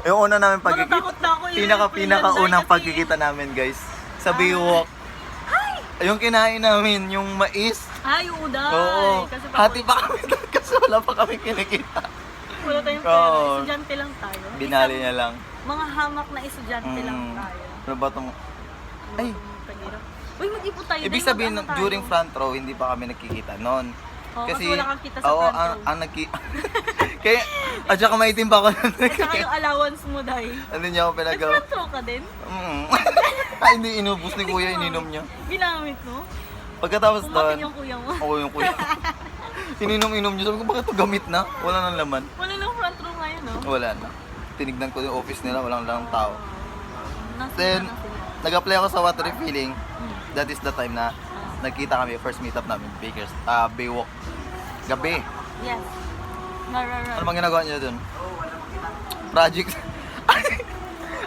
Yung una namin pagkikita. Matatakot na ako yung Pinaka-unang kasi- pagkikita namin, guys. Sa Baywalk. Yung kinain namin, yung mais. Ay, yung uday. Oo. Kasi Hati pa kami doon kasi wala pa kami kinikita. Wala tayong pera. Oo. Estudyante lang tayo. Binali niya lang. Mga hamak na estudyante lang tayo. Ano ba itong... Ay, Paghirap. Uy, mag-ipon tayo. ibig Dahil sabihin, mag-ano tayo. during front row, hindi pa kami nagkikita noon. Oo, kasi wala kang kita sa oo, front row. ang Kaya, at saka maitim pa ako. Saka yung allowance mo dahil. Ano niya ako pinagawa? Nag-front row ka din? Ay, hindi inubos ni kuya, ininom niya. Ginamit mo? Pagkatapos doon, Umakin yung kuya mo. ako yung kuya. Ininom-inom niya. Sabi ko, bakit ito gamit na? Wala nang laman. Wala nang front row ngayon, no? Wala na. Tinignan ko yung office nila, walang lang tao. Nasa Then, na sila. nag-apply ako sa water refilling. That is the time na nagkita kami, first meet up namin, Baywalk. Gabi. Yes. Ano bang ginagawa niya dun? Project.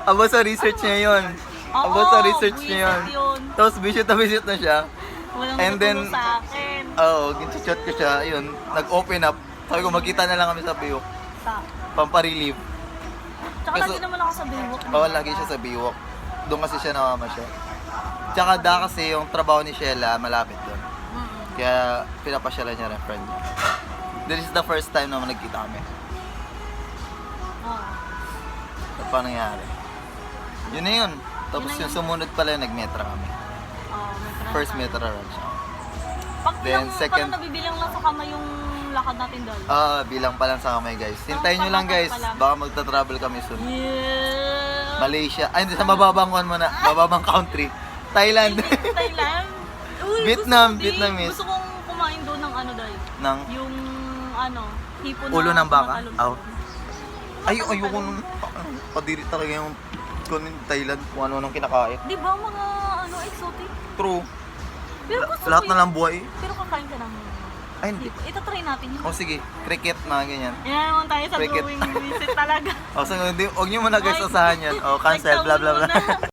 Aba sa research niya yun. Aba sa research niya yun. Tapos visit na siya. Walang And then, natulong sa akin. Oo, ginsa-chat ko siya. Yun, nag-open up. Sabi ko, magkita na lang kami sa Baywalk. Sa. Pamparelieve. Tsaka Kaso- lagi naman ako sa Baywalk. Bawal lagi siya sa Baywalk. Doon kasi siya namamasyal. Tsaka kasi yung trabaho ni Sheila malapit doon. Kaya pinapasyalan niya rin friend niya. This is the first time na nagkita kami. Oo. So, paano nangyari? Yun na yun. Tapos Yun na yung sumunod pala, nag-metra kami. Oo, may trans First tayo. metra run siya. Then, Then, second- parang nabibilang lang sa kamay yung lakad natin doon. Bilang pa lang sa kamay guys. Hintayin nyo lang guys. pa lang. Baka magta-travel kami soon. Yeah! Malaysia. Ay, hindi sa mababang one muna. Mababang country. Thailand. Thailand. Uy, Vietnam, gusto ko din. Vietnamese. Gusto kong kumain doon ng ano dahil. Nang Yung ano, hipon ulo ng baka. tumatalon. Aw. Ay, ayoko nun. Padiri talaga yung kunin Thailand. Kung ano nang kinakain. Di ba mga ano, exotic? True. Pero gusto Lahat ko na yun. lang buhay. Pero kakain ka ng Ay, hindi. Ito try natin yun. O sige, cricket na ganyan. Yan naman tayo sa Cricket. going visit talaga. O sige, huwag nyo muna guys Ay, asahan yan. O cancel, bla bla bla. nagtaon muna.